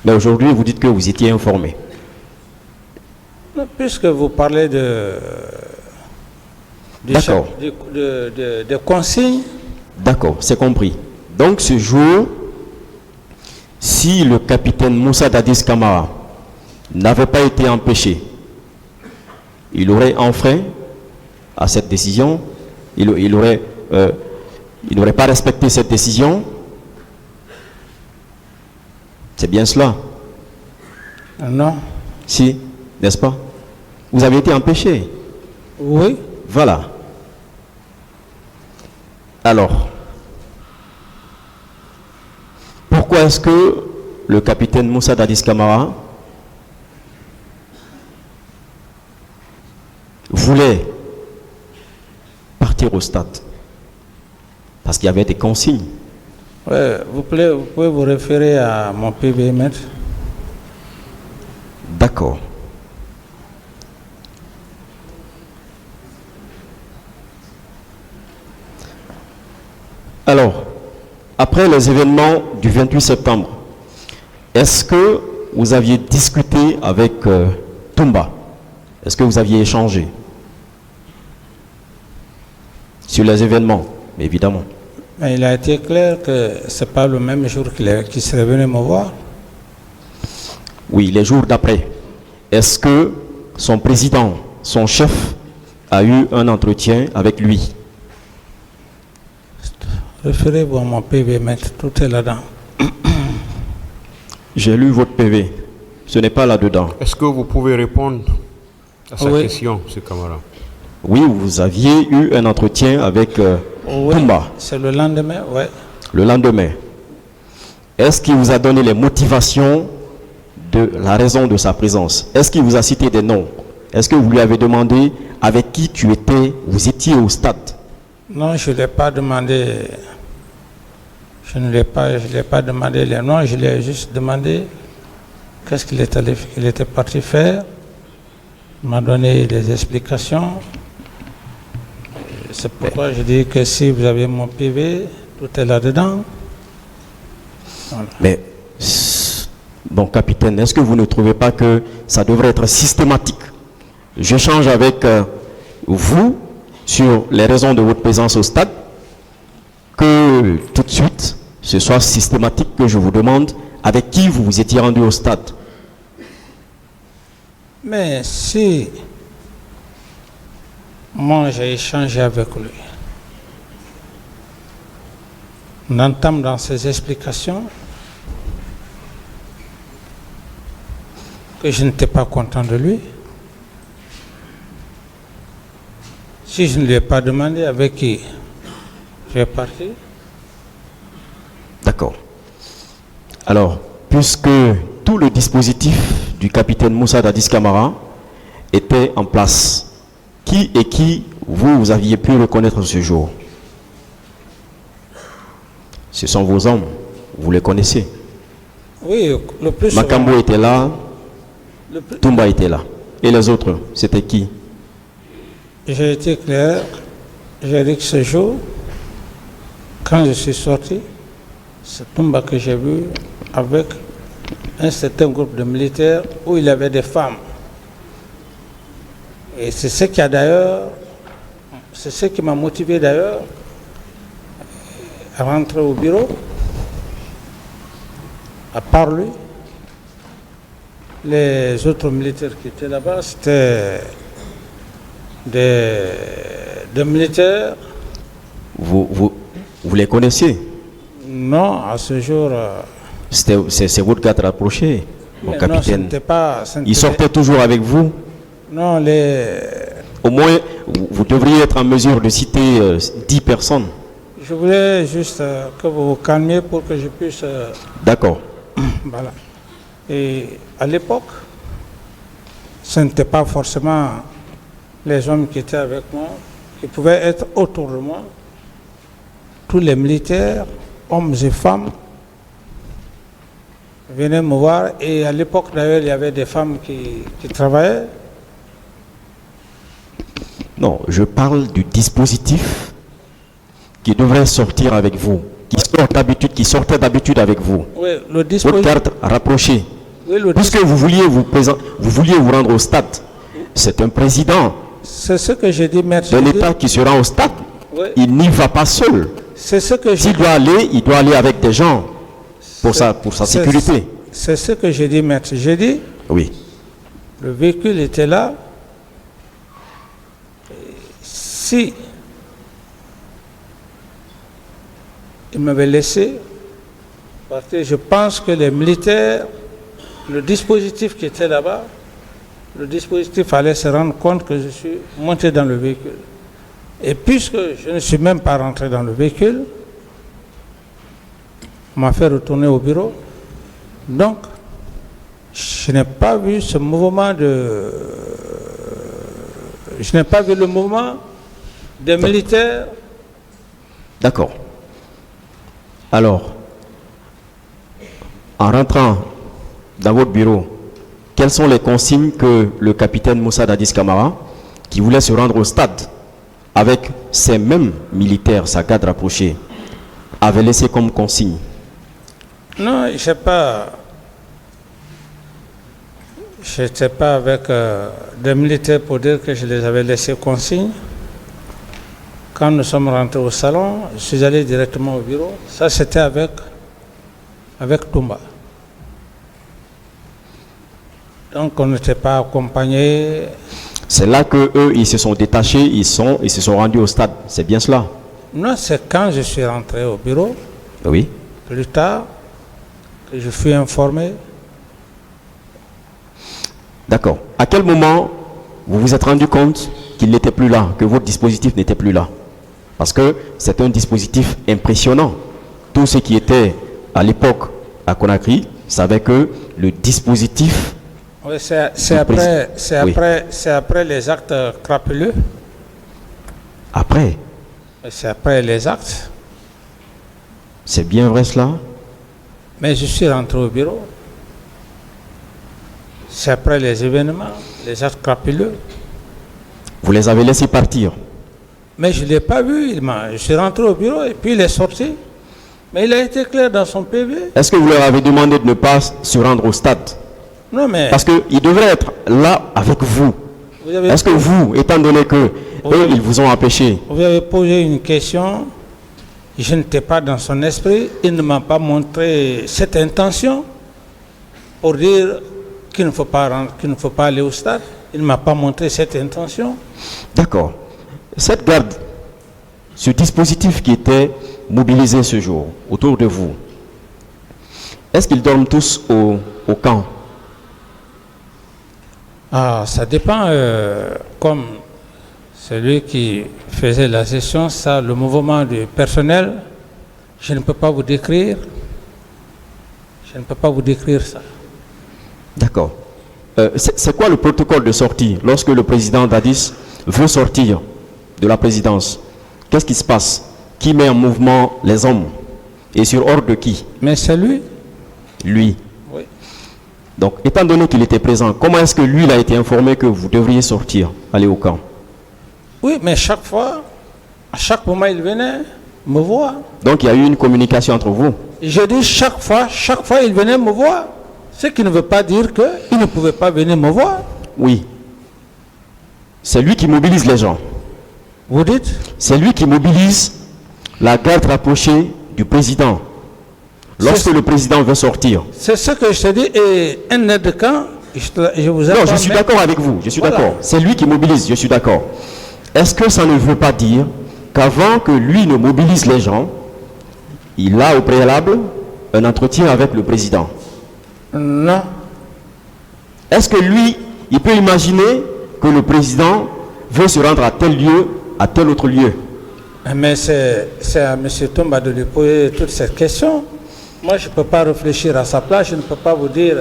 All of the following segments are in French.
Mais aujourd'hui, vous dites que vous étiez informé. Puisque vous parlez D'accord. de consignes. D'accord, c'est compris. Donc ce jour, si le capitaine Moussa Dadis Camara n'avait pas été empêché, il aurait enfreint à cette décision, il n'aurait pas respecté cette décision. C'est bien cela? Non. Si, n'est-ce pas? Vous avez été empêché. Oui. Voilà. Alors, pourquoi est-ce que le capitaine Moussa Dadis Camara voulait partir au stade? Parce qu'il y avait des consignes. Ouais, vous pouvez vous référer à mon PV, maître. D'accord. Alors, après les événements du 28 septembre, est-ce que vous aviez discuté avec Toumba? Est-ce que vous aviez échangé sur les événements? Évidemment. Mais il a été clair que ce n'est pas le même jour qu'il serait venu me voir. Oui, les jours d'après. Est-ce que son président, son chef, a eu un entretien avec lui? Référez-vous à mon PV, maître, tout est là-dedans. J'ai lu votre PV. Ce n'est pas là-dedans. Est-ce que vous pouvez répondre à sa Oui. question, M. Camara? Oui, vous aviez eu un entretien avec Toumba C'est le lendemain, ouais. le lendemain. Est-ce qu'il vous a donné les motivations de la raison de sa présence? Est-ce qu'il vous a cité des noms? Est-ce que vous lui avez demandé avec qui vous étiez au stade? Non, je ne l'ai pas demandé. Je ne l'ai pas demandé les noms, je lui ai juste demandé qu'est-ce qu'il était parti faire. Il m'a donné des explications. C'est pourquoi je dis que si vous avez mon PV, tout est là-dedans. Voilà. Mais, bon, capitaine, est-ce que vous ne trouvez pas que ça devrait être systématique? J'échange avec vous sur les raisons de votre présence au stade, que tout de suite, ce soit systématique, que je vous demande avec qui vous vous étiez rendu au stade. Mais si moi j'ai échangé avec lui, on entend dans ses explications que je n'étais pas content de lui. Si je ne lui ai pas demandé avec qui je vais partir. D'accord. Alors, puisque tout le dispositif du capitaine Moussa Dadis Camara était en place, qui vous aviez pu reconnaître ce jour? Ce sont vos hommes, vous les connaissez. Oui, le plus souvent. Makambo était là, Toumba était là. Et les autres, c'était qui? J'ai été clair, j'ai dit que ce jour, quand je suis sorti, c'est Toumba que j'ai vu avec un certain groupe de militaires où il y avait des femmes. Et c'est ce qui a d'ailleurs, c'est ce qui m'a motivé d'ailleurs à rentrer au bureau. À part lui, les autres militaires qui étaient là-bas, c'était des militaires. Vous les connaissiez? Non, à ce jour. C'est votre garde rapproché, mon capitaine. Non, il sortait toujours avec vous? Non, Au moins, vous devriez être en mesure de citer 10 personnes. Je voulais juste que vous vous calmiez pour que je puisse... D'accord. Voilà. Et à l'époque, ce n'était pas forcément les hommes qui étaient avec moi, qui pouvaient être autour de moi. Tous les militaires, hommes et femmes, venaient me voir. Et à l'époque, d'ailleurs, il y avait des femmes qui travaillaient. Non, je parle du dispositif qui devrait sortir avec vous, qui sortait d'habitude avec vous. Oui, le Votre garde rapproché. Oui, le Puisque vous vouliez vous rendre au stade, c'est un président C'est ce que j'ai dit, maître. de l'État qui se rend au stade. Oui. Il n'y va pas seul. C'est ce que j'ai S'il doit aller, il doit aller avec des gens pour sa c'est- sécurité. C'est ce que j'ai dit, maître. J'ai dit, Oui. le véhicule était là. Si il m'avait laissé partir, je pense que les militaires, le dispositif qui était là-bas, le dispositif allait se rendre compte que je suis monté dans le véhicule. Et puisque je ne suis même pas rentré dans le véhicule, on m'a fait retourner au bureau. Donc, je n'ai pas vu ce mouvement de... Je n'ai pas vu le mouvement des militaires. D'accord. Alors, en rentrant dans votre bureau, quelles sont les consignes que le capitaine Moussa Dadis Camara, qui voulait se rendre au stade avec ces mêmes militaires, sa garde rapprochée, avait laissé comme consigne? Non, je sais pas. Je n'étais pas avec des militaires pour dire que je les avais laissés consigne. Quand nous sommes rentrés au salon, je suis allé directement au bureau. Ça, c'était avec Toumba. Donc, on n'était pas accompagnés. C'est là que eux, ils se sont détachés, ils se sont rendus au stade. C'est bien cela? Non, c'est quand je suis rentré au bureau, Oui. plus tard, que je fus informé. D'accord. À quel moment vous vous êtes rendu compte qu'il n'était plus là, que votre dispositif n'était plus là? Parce que c'est un dispositif impressionnant. Tous ceux qui étaient à l'époque à Conakry savaient que le dispositif... Oui, c'est après les actes crapuleux. Après, C'est après les actes. c'est bien vrai cela? Mais je suis rentré au bureau. C'est après les événements, les actes crapuleux. Vous les avez laissés partir? Mais je ne l'ai pas vu. Je suis rentré au bureau et puis il est sorti. Mais il a été clair dans son PV. Est-ce que vous leur avez demandé de ne pas se rendre au stade? Non, mais Parce qu'ils devraient être là avec vous. vous avez, Est-ce que vous, étant donné que eux, ils vous ont empêché, vous avez posé une question. Je n'étais pas dans son esprit. Il ne m'a pas montré cette intention pour dire qu'il ne faut pas aller au stade. Il ne m'a pas montré cette intention. d'accord, cette garde, ce dispositif qui était mobilisé ce jour autour de vous, est-ce qu'ils dorment tous au camp? Ah, ça dépend. Comme celui qui faisait la gestion, ça, le mouvement du personnel, je ne peux pas vous décrire. Je ne peux pas vous décrire ça. D'accord. C'est quoi le protocole de sortie lorsque le président Dadis veut sortir de la présidence? Qu'est-ce qui se passe? Qui met en mouvement les hommes? Et sur ordre de qui? Mais c'est lui. Lui. Oui. Donc, étant donné qu'il était présent, comment est-ce que lui il a été informé que vous devriez sortir, aller au camp? Oui, mais chaque fois, à chaque moment, il venait me voir. Donc, il y a eu une communication entre vous. Je dis chaque fois, il venait me voir. Ce qui ne veut pas dire qu'il ne pouvait pas venir me voir. Oui. C'est lui qui mobilise les gens. Vous dites? C'est lui qui mobilise la garde rapprochée du président. Lorsque le président veut sortir. C'est ce que je te dis. Et un aide de camp, je vous Non, je suis d'accord avec vous. Je suis Voilà. d'accord. C'est lui qui mobilise. Je suis d'accord. Est-ce que ça ne veut pas dire qu'avant que lui ne mobilise les gens, il a au préalable un entretien avec le président? Non. Est-ce que lui, il peut imaginer que le président veut se rendre à tel lieu, à tel autre lieu? Mais c'est à M. Toumba de lui poser toutes ces questions. Moi, je ne peux pas réfléchir à sa place. Je ne peux pas vous dire.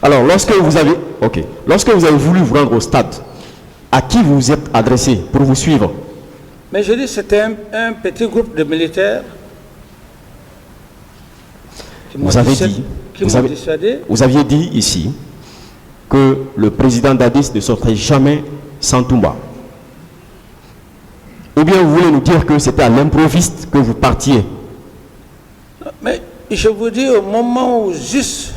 Alors, lorsque vous avez voulu vous rendre au stade, à qui vous vous êtes adressé pour vous suivre? Mais je dis c'était un petit groupe de militaires qui m'ont Vous avez dissuadé- dit, qui vous m'ont avez- dissuadé. Vous aviez dit ici que le président Dadis ne sortait jamais sans Toumba. Ou bien vous voulez nous dire que c'était à l'improviste que vous partiez? Mais je vous dis, au moment où juste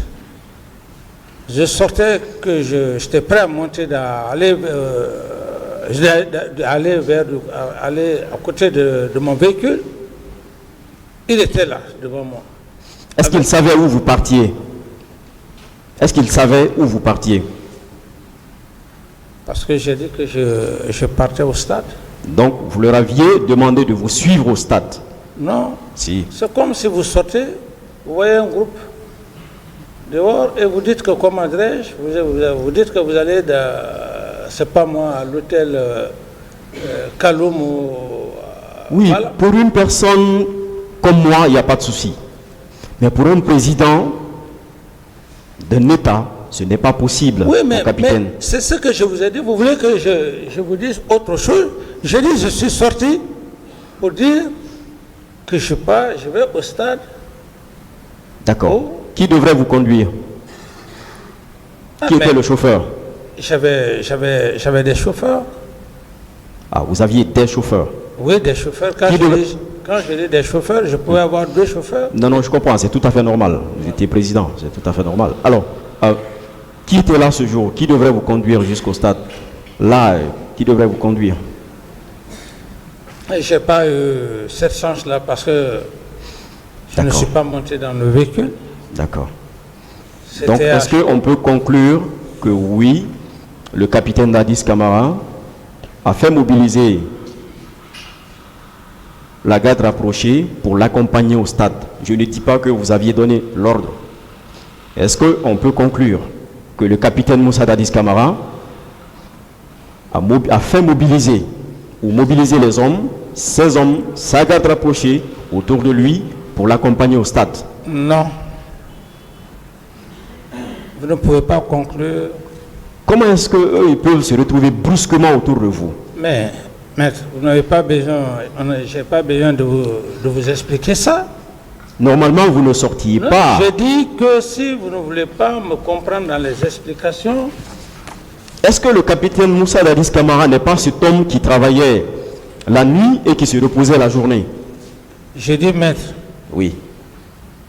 Je sortais, que j'étais prêt à monter, aller à côté de mon véhicule. Il était là, devant moi. Est-ce qu'il savait où vous partiez? Est-ce qu'il savait où vous partiez? Parce que j'ai dit que je partais au stade. Donc, vous leur aviez demandé de vous suivre au stade? Non. Si. C'est comme si vous sortez, vous voyez un groupe dehors et vous dites que, comment dirais-je, vous dites que vous allez, c'est pas moi, à l'hôtel Kaloum ou... Oui, voilà. Pour une personne comme moi, il n'y a pas de souci. Mais pour un président d'un État, ce n'est pas possible, Oui, mon capitaine. mais c'est ce que je vous ai dit. Vous voulez que je vous dise autre chose? Je dis, je suis sorti pour dire que je vais au stade. D'accord. Oh. Qui devrait vous conduire? Qui était le chauffeur? J'avais des chauffeurs. Ah, vous aviez des chauffeurs? Oui, des chauffeurs. Quand je dis des chauffeurs, je pouvais avoir 2 chauffeurs. Non, je comprends, c'est tout à fait normal. Vous étiez président, c'est tout à fait normal. Alors, qui était là ce jour? Qui devrait vous conduire jusqu'au stade? Là, qui devrait vous conduire? Je n'ai pas eu cette chance-là parce que je ne suis pas monté dans le véhicule. D'accord. Donc, est-ce qu'on peut conclure que oui, le capitaine Dadis Camara a fait mobiliser la garde rapprochée pour l'accompagner au stade? Je ne dis pas que vous aviez donné l'ordre. Est-ce qu'on peut conclure que le capitaine Moussa Dadis Camara a fait mobiliser les hommes, ses hommes, sa garde rapprochée autour de lui pour l'accompagner au stade? Non. Vous ne pouvez pas conclure. Comment est-ce qu'eux, ils peuvent se retrouver brusquement autour de vous? Mais, maître, vous n'avez pas besoin, j'ai pas besoin de vous expliquer ça. Normalement, vous ne sortiez pas. Je dis que si vous ne voulez pas me comprendre dans les explications. Est-ce que le capitaine Moussa Dadis Camara n'est pas cet homme qui travaillait la nuit et qui se reposait la journée? Je dis, maître. Oui.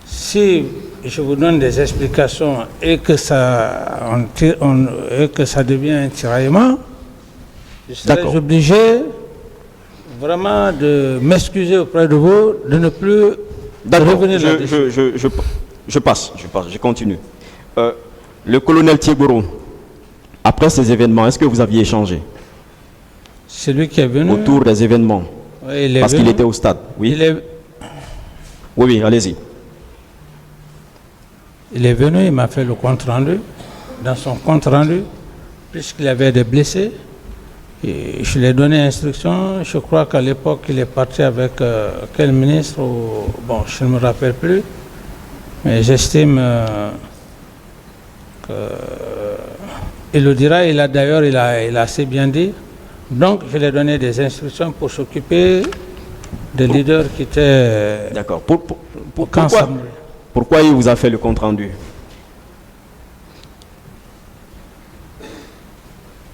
Si je vous donne des explications et que ça devient un tiraillement, je serai obligé vraiment de m'excuser auprès de vous, de ne plus revenir là-dessus. Je continue. Le colonel Thiegoro, après ces événements, est-ce que vous aviez échangé? C'est lui qui est venu. Autour des événements. Oui, parce qu'il était au stade. Oui, oui, allez-y. Il est venu, il m'a fait le compte rendu. Dans son compte rendu, puisqu'il y avait des blessés, et je lui ai donné instruction. Je crois qu'à l'époque, il est parti avec quel ministre bon, je ne me rappelle plus. Mais j'estime qu'il le dira. Il a assez bien dit. Donc, je lui ai donné des instructions pour s'occuper des leaders qui étaient... D'accord. Pourquoi il vous a fait le compte rendu?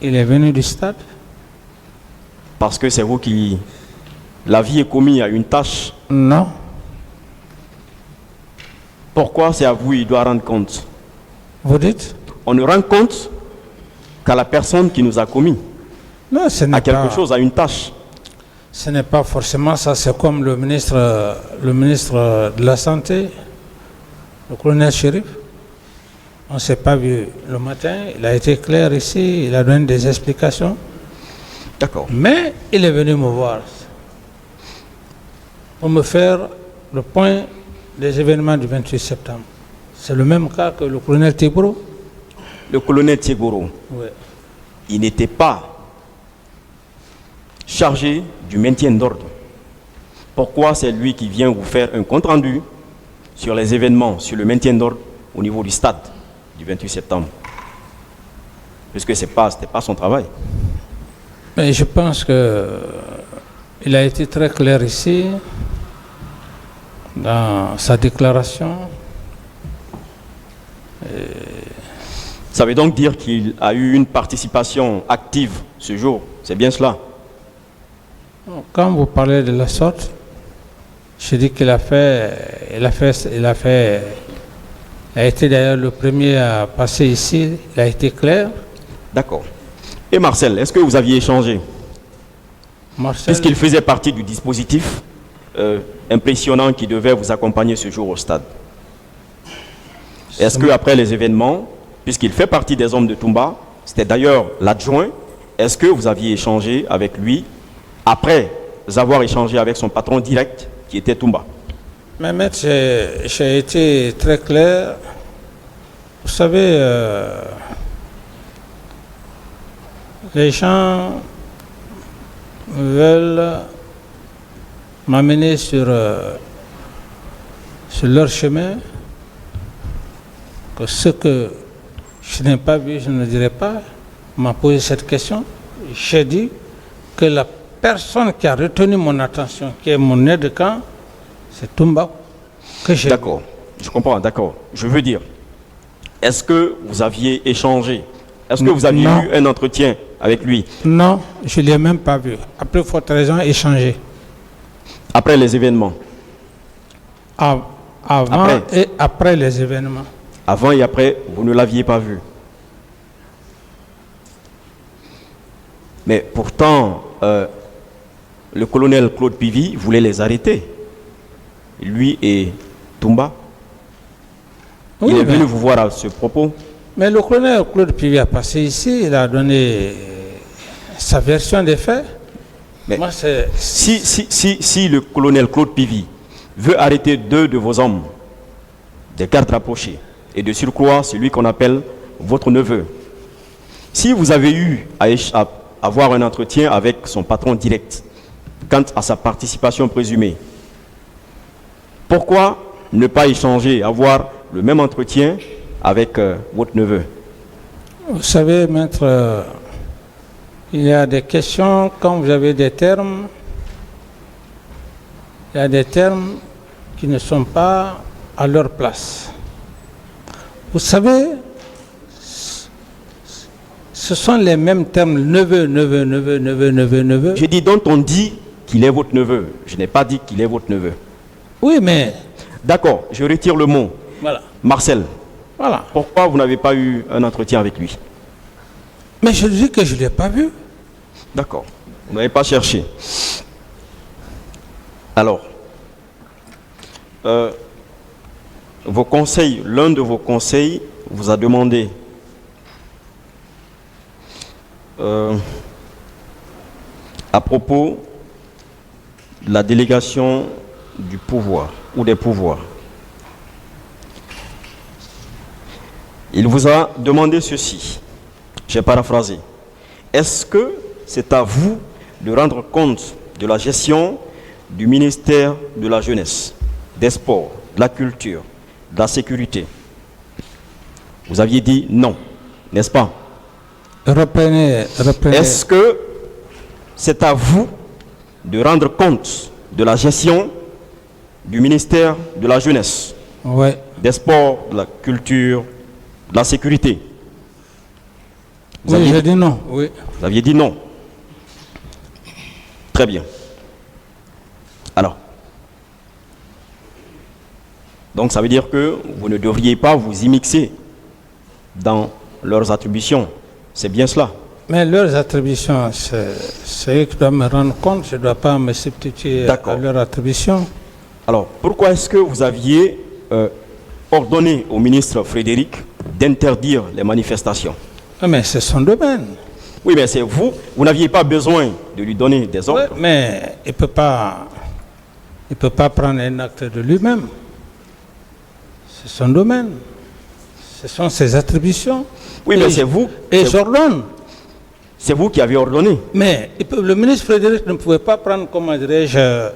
Il est venu du stade. Parce que c'est vous qui l'aviez commis à une tâche? Non. Pourquoi c'est à vous il doit rendre compte? Vous dites? On ne rend compte qu'à la personne qui nous a commis. Non, ce n'est à quelque chose, à une tâche. Ce n'est pas forcément ça. C'est comme le ministre de la Santé, le colonel Chérif. On ne s'est pas vu le matin. Il a été clair ici. Il a donné des explications. D'accord. Mais il est venu me voir pour me faire le point des événements du 28 septembre. C'est le même cas que le colonel Thiegoro. Le colonel Thiegoro, oui. Il n'était pas chargé du maintien d'ordre. Pourquoi c'est lui qui vient vous faire un compte-rendu sur les événements, sur le maintien d'ordre au niveau du stade du 28 septembre? Puisque ce n'était pas son travail. Mais je pense qu'il a été très clair ici dans sa déclaration. Ça veut donc dire qu'il a eu une participation active ce jour, c'est bien cela? Quand vous parlez de la sorte, je dis qu'il a fait Il a été d'ailleurs le premier à passer ici, il a été clair. D'accord. Et Marcel, est-ce que vous aviez échangé? Marcel, Puisqu'il faisait partie du dispositif impressionnant qui devait vous accompagner ce jour au stade. Est-ce qu'après les événements, puisqu'il fait partie des hommes de Toumba, c'était d'ailleurs l'adjoint, est-ce que vous aviez échangé avec lui après avoir échangé avec son patron direct qui était Toumba? mais maître, j'ai été très clair. Vous savez, les gens veulent m'amener sur leur chemin, que ce que je n'ai pas vu, je ne dirai pas. On m'a posé cette question. J'ai dit que la personne qui a retenu mon attention, qui est mon aide de camp, c'est Toumba que j'ai vu. D'accord, je comprends, d'accord. Je veux dire, est-ce que vous aviez échangé? Est-ce que vous aviez Non. eu un entretien avec lui Non, je ne l'ai même pas vu. Après, forte raison, échanger. après les événements? Avant Après. et après les événements. Avant et après, vous ne l'aviez pas vu. Mais pourtant, le colonel Claude Pivy voulait les arrêter. Lui et Toumba. Oui, Il est mais- venu vous voir à ce propos. Mais le colonel Claude Pivy a passé ici, il a donné sa version des faits. Mais Moi, c'est... si le colonel Claude Pivy veut arrêter 2 de vos hommes, des gardes rapprochés, et de surcroît celui qu'on appelle votre neveu, si vous avez eu à avoir un entretien avec son patron direct quant à sa participation présumée, pourquoi ne pas échanger, avoir le même entretien avec votre neveu? Vous savez, maître, il y a des questions, quand vous avez des termes, il y a des termes qui ne sont pas à leur place. Vous savez, ce sont les mêmes termes, neveu. J'ai dit dont on dit qu'il est votre neveu. Je n'ai pas dit qu'il est votre neveu. Oui, mais D'accord, je retire le mot. voilà, Marcel, voilà. pourquoi vous n'avez pas eu un entretien avec lui? Mais je dis que je ne l'ai pas vu. D'accord, vous n'avez pas cherché. Alors, vos conseils, l'un de vos conseils vous a demandé à propos de la délégation du pouvoir ou des pouvoirs. Il vous a demandé ceci, j'ai paraphrasé. Est-ce que c'est à vous de rendre compte de la gestion du ministère de la Jeunesse, des Sports, de la Culture, de la Sécurité? Vous aviez dit non, n'est-ce pas? Reprenez. Est-ce que c'est à vous de rendre compte de la gestion du ministère de la Jeunesse, Oui. des Sports, de la Culture, de la Sécurité? Oui, j'ai dit non. Oui. Vous aviez dit non. Très bien. Alors, donc ça veut dire que vous ne devriez pas vous immixer dans leurs attributions. C'est bien cela. Mais leurs attributions, c'est eux qui doivent me rendre compte. Je ne dois pas me substituer D'accord. à leurs attributions. Alors, pourquoi est-ce que vous aviez ordonné au ministre Frédéric d'interdire les manifestations? Ah, mais c'est son domaine. Oui, mais c'est vous, vous n'aviez pas besoin de lui donner des ordres. Ouais, mais il ne peut pas prendre un acte de lui-même. C'est son domaine. Ce sont ses attributions. Oui, mais c'est vous. Et j'ordonne. C'est vous qui avez ordonné. Mais le ministre Frédéric ne pouvait pas prendre, comment dirais-je,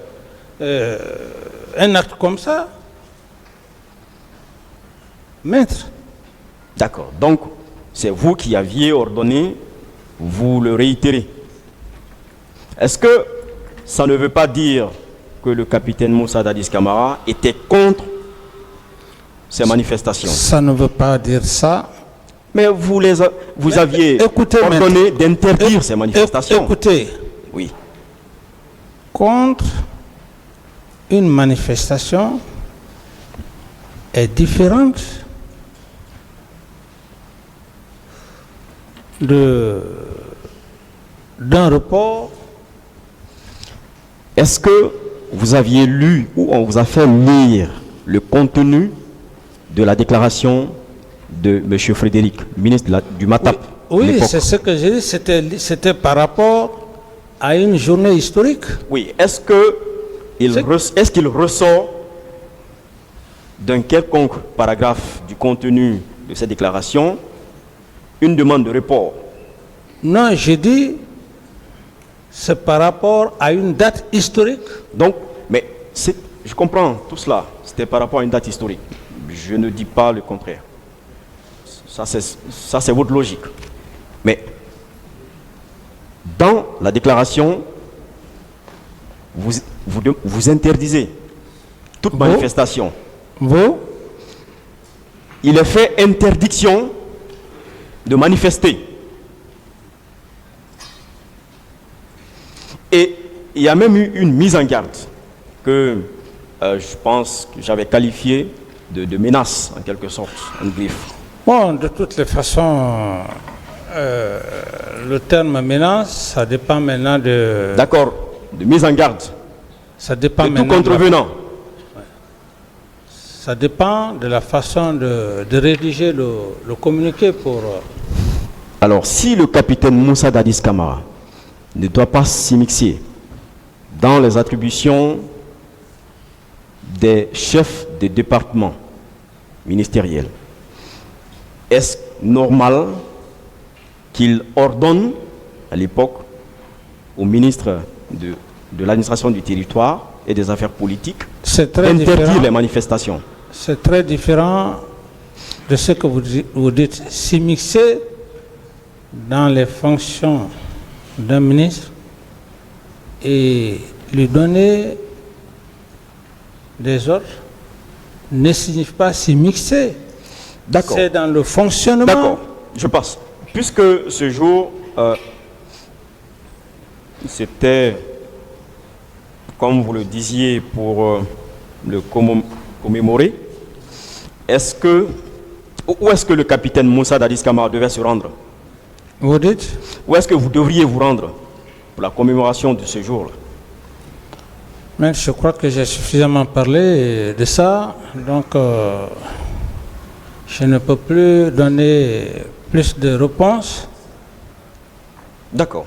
un acte comme ça. Maître. D'accord. Donc, c'est vous qui aviez ordonné, vous le réitérez. Est-ce que ça ne veut pas dire que le capitaine Moussa Dadis Camara était contre ces manifestations? Ça ne veut pas dire ça. Mais vous aviez écoutez, ordonné d'interdire ces manifestations. Écoutez, Oui. contre une manifestation est différente d'un report. Est-ce que vous aviez lu ou on vous a fait lire le contenu de la déclaration de M. Frédéric, ministre du MATAP? Oui, c'est ce que j'ai dit, c'était par rapport à une journée historique. Oui, est-ce qu'il ressort d'un quelconque paragraphe du contenu de cette déclaration une demande de report? Non, j'ai dit, c'est par rapport à une date historique. Donc, mais je comprends tout cela, c'était par rapport à une date historique. Je ne dis pas le contraire. Ça, c'est votre logique. Mais, dans la déclaration, vous interdisez toute manifestation. Il est fait interdiction de manifester. Et il y a même eu une mise en garde que je pense que j'avais qualifiée de menace, en quelque sorte, en griffe. Bon, de toutes les façons, le terme menace, ça dépend maintenant de... D'accord, de mise en garde. Ça dépend de tout contrevenant. Ça dépend de la façon de rédiger le communiqué pour... Alors, si le capitaine Moussa Dadis Camara ne doit pas s'immiscer dans les attributions des chefs de département ministériels, est-ce normal qu'il ordonne à l'époque au ministre de l'administration du territoire et des affaires politiques d'interdire les manifestations? C'est très différent de ce que vous dites. S'immiscer dans les fonctions d'un ministre et lui donner des ordres ne signifie pas s'immiscer. D'accord. C'est dans le fonctionnement. D'accord, je passe. Puisque ce jour, c'était, comme vous le disiez, pour le commémorer, où est-ce que le capitaine Moussa Dadis Camara devait se rendre? Vous dites? Où est-ce que vous devriez vous rendre pour la commémoration de ce jour-là? Mais je crois que j'ai suffisamment parlé de ça, donc je ne peux plus donner plus de réponses. D'accord.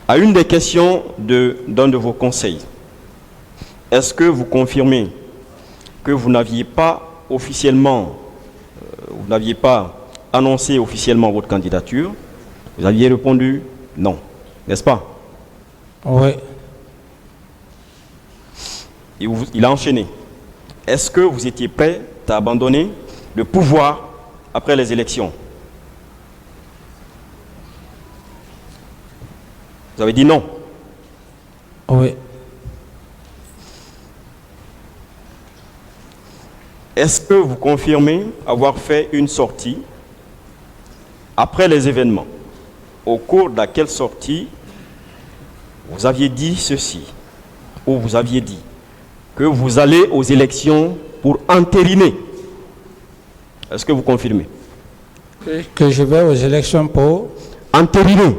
À une des questions d'un de vos conseils, est-ce que vous confirmez que vous n'aviez pas officiellement, vous n'aviez pas annoncé officiellement votre candidature? Vous aviez répondu non, n'est-ce pas? Oui. Et il a enchaîné. Est-ce que vous étiez prêt à abandonner le pouvoir après les élections? Vous avez dit non. Oui. Est-ce que vous confirmez avoir fait une sortie après les événements, au cours de laquelle sortie vous aviez dit ceci, ou vous aviez dit que vous allez aux élections pour entériner? Est-ce que vous confirmez? Que je vais aux élections pour entériner?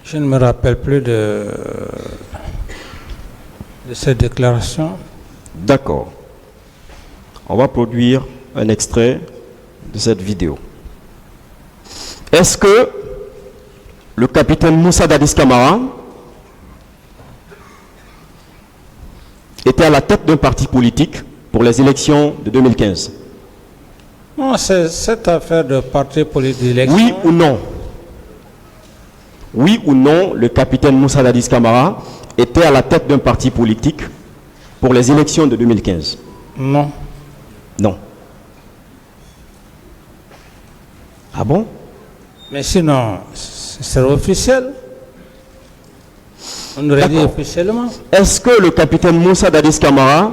Je ne me rappelle plus de cette déclaration. D'accord. On va produire un extrait de cette vidéo. Est-ce que le capitaine Moussa Dadis Camara était à la tête d'un parti politique pour les élections de 2015? Non, c'est cette affaire de parti politique d'élection. Oui ou non? Oui ou non, le capitaine Moussa Dadis Camara était à la tête d'un parti politique pour les élections de 2015? Non. Non. Ah bon? Mais sinon, c'est officiel. On aurait dit officiellement. Est-ce que le capitaine Moussa Dadis Camara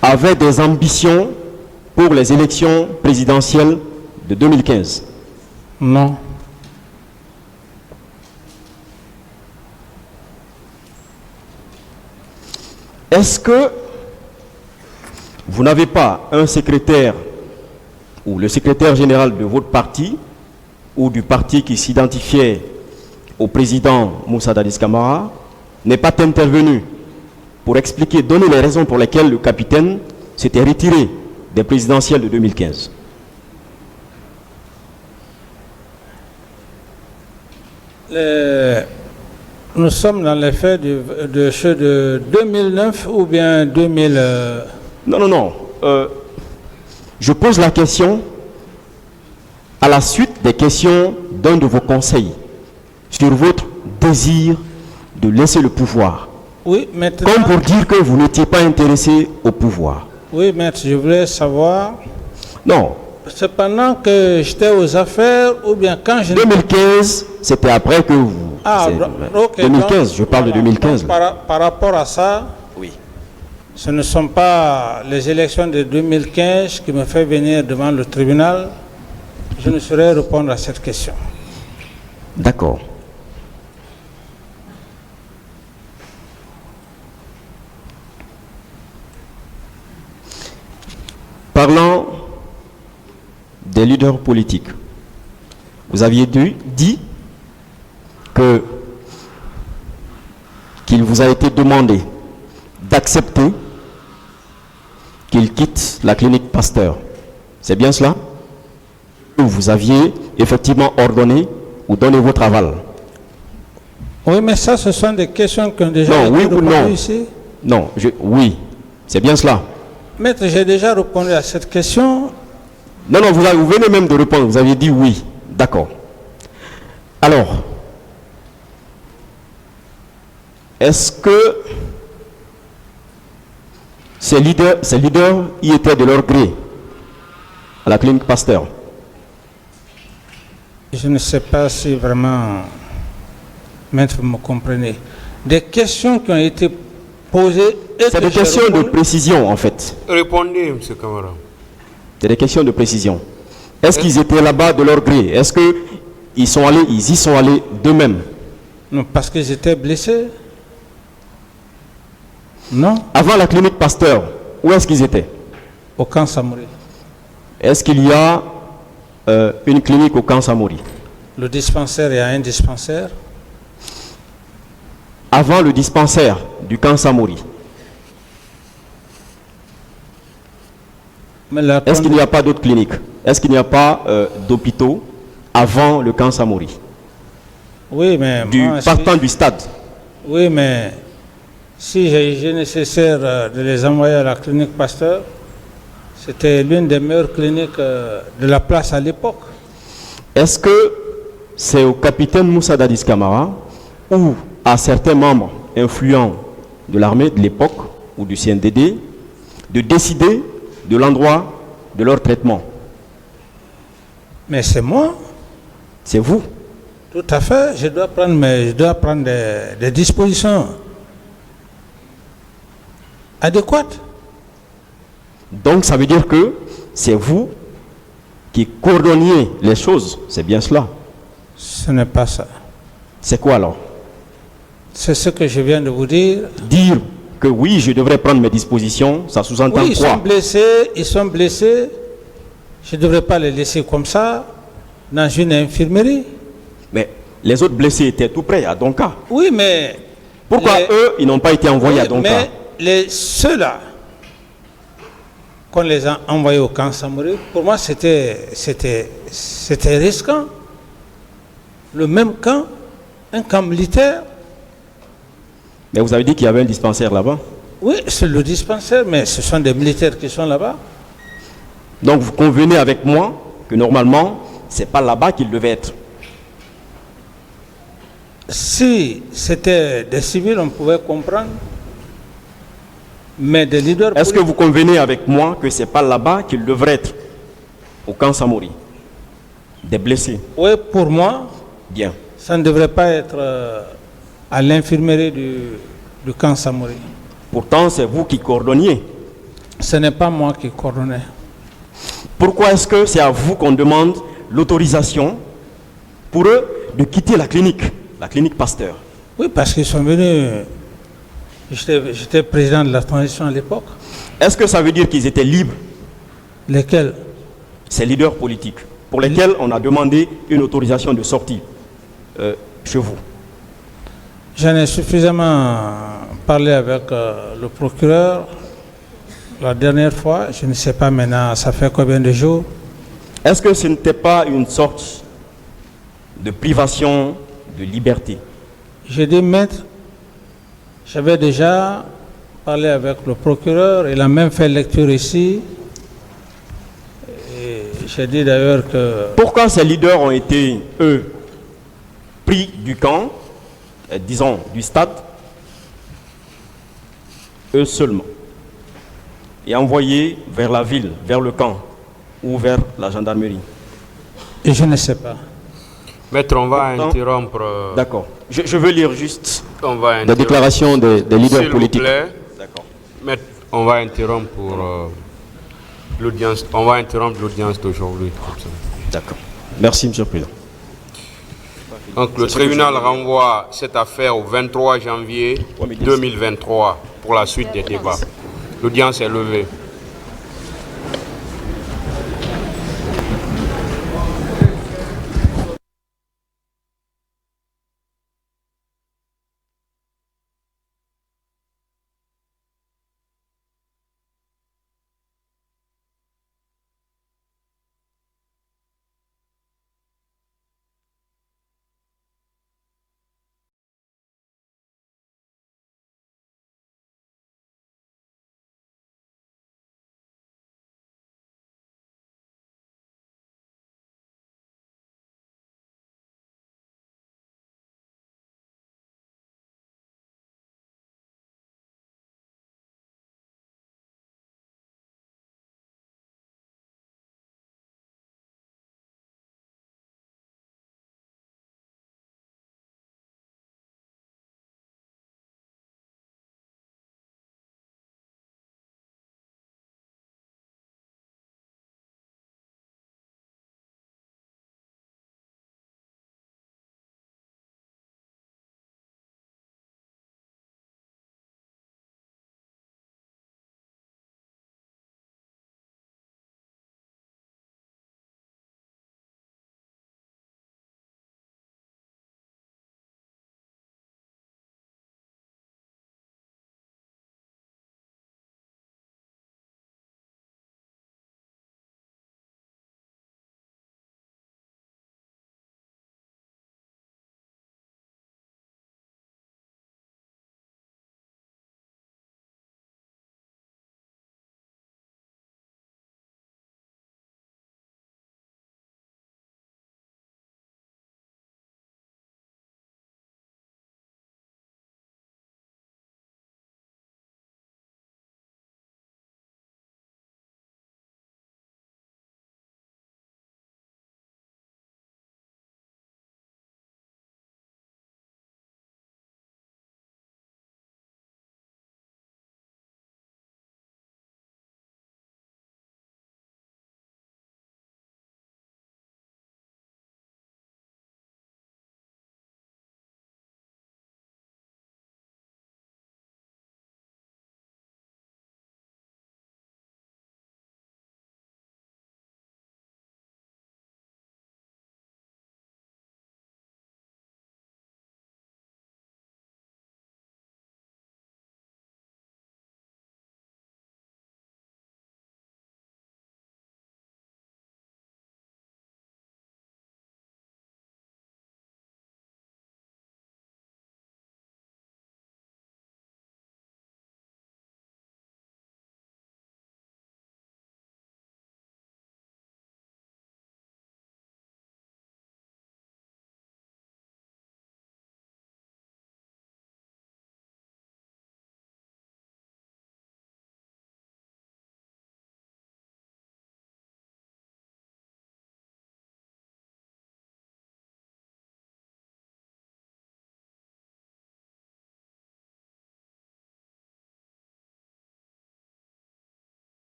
avait des ambitions pour les élections présidentielles de 2015? Non. Est-ce que vous n'avez pas un secrétaire ou le secrétaire général de votre parti ou du parti qui s'identifiait au président Moussa Dadis Camara n'est pas intervenu pour expliquer, donner les raisons pour lesquelles le capitaine s'était retiré des présidentielles de 2015. Nous sommes dans les faits de ceux de 2009 ou bien 2000... Non. Je pose la question à la suite des questions d'un de vos conseils sur votre désir de laisser le pouvoir. Oui, maintenant... Comme pour dire que vous n'étiez pas intéressé au pouvoir. Oui, maître, je voulais savoir... Non. C'est pendant que j'étais aux affaires ou bien quand je... 2015, c'était après que vous... Ah, ok. 2015, donc, je parle de 2015. Par rapport à ça, Oui. ce ne sont pas les élections de 2015 qui me fait venir devant le tribunal. Je ne saurais répondre à cette question. D'accord. Parlant des leaders politiques, vous aviez dit qu'il vous a été demandé d'accepter qu'il quitte la clinique Pasteur. C'est bien cela? Vous aviez effectivement ordonné ou donné votre aval? Oui, mais ça, ce sont des questions qui ont déjà Non, été oui ou répondues non? ici. Non, oui, c'est bien cela. Maître, j'ai déjà répondu à cette question. Non, vous venez même de répondre, vous avez dit oui. D'accord. Alors, est-ce que ces leaders y étaient de leur gré à la clinique Pasteur? Je ne sais pas si vraiment, maître, vous me comprenez. Des questions qui ont été posées... C'est des questions de précision, en fait. Répondez, M. Camara. C'est des questions de précision. Est-ce qu'ils étaient là-bas de leur gré? Est-ce qu'ils y sont allés d'eux-mêmes? Non, parce qu'ils étaient blessés. Non, Avant la clinique Pasteur, où est-ce qu'ils étaient? au camp Samori. Est-ce qu'il y a une clinique au camp Samori? Le dispensaire, il y a un dispensaire. Avant le dispensaire du camp Samori, est-ce qu'il n'y a pas d'autres cliniques? Est-ce qu'il n'y a pas d'hôpitaux avant le camp Samori? Oui, mais... Partant du stade. Oui, mais si j'ai jugé nécessaire de les envoyer à la clinique Pasteur, c'était l'une des meilleures cliniques de la place à l'époque. Est-ce que c'est au capitaine Moussa Dadis Camara ou à certains membres influents de l'armée de l'époque ou du CNDD de décider de l'endroit de leur traitement? Mais c'est moi. C'est vous. Tout à fait. Je dois prendre des dispositions adéquates. Donc ça veut dire que c'est vous qui coordonniez les choses. C'est bien cela. Ce n'est pas ça. C'est quoi alors? C'est ce que je viens de vous dire. Dire que oui, je devrais prendre mes dispositions, ça sous-entend Oui, quoi? ils sont blessés. Je ne devrais pas les laisser comme ça dans une infirmerie. Mais les autres blessés étaient tout près à Donka. Oui, mais... Pourquoi eux, ils n'ont pas été envoyés à Donka? Mais ceux-là, qu'on les a envoyés au camp Samori, pour moi, c'était risquant. Le même camp, un camp militaire. Mais vous avez dit qu'il y avait un dispensaire là-bas? Oui, c'est le dispensaire, mais ce sont des militaires qui sont là-bas. Donc vous convenez avec moi que normalement, ce n'est pas là-bas qu'ils devaient être. Si c'était des civils, on pouvait comprendre. Mais des leaders... Est-ce que vous convenez avec moi que ce n'est pas là-bas qu'ils devraient être? Au camp Samori? Des blessés? Oui, pour moi, Bien. ça ne devrait pas être à l'infirmerie du camp Samori. Pourtant, c'est vous qui coordonniez. Ce n'est pas moi qui coordonnais. Pourquoi est-ce que c'est à vous qu'on demande l'autorisation pour eux de quitter la clinique Pasteur? Oui, parce qu'ils sont venus... J'étais président de la transition à l'époque. Est-ce que ça veut dire qu'ils étaient libres? Lesquels? ces leaders politiques pour lesquels on a demandé une autorisation de sortie chez vous? J'en ai suffisamment parlé avec le procureur la dernière fois. Je ne sais pas maintenant, ça fait combien de jours? Est-ce que ce n'était pas une sorte de privation de liberté? J'ai dit, maître, j'avais déjà parlé avec le procureur, il a même fait lecture ici. Et j'ai dit d'ailleurs que... Pourquoi ces leaders ont été, eux, pris du camp, disons du stade, eux seulement, et envoyés vers la ville, vers le camp ou vers la gendarmerie? Et je ne sais pas. Maître, on va Pourtant, interrompre. D'accord. Je veux lire juste On va la interrompre. déclaration des leaders S'il vous politiques. plaît, D'accord. Maître, on va interrompre pour l'audience. On va interrompre l'audience d'aujourd'hui. comme ça. D'accord. Merci, Monsieur le Président. Donc le tribunal renvoie cette affaire au 23 janvier 2023 pour la suite des débats. L'audience est levée.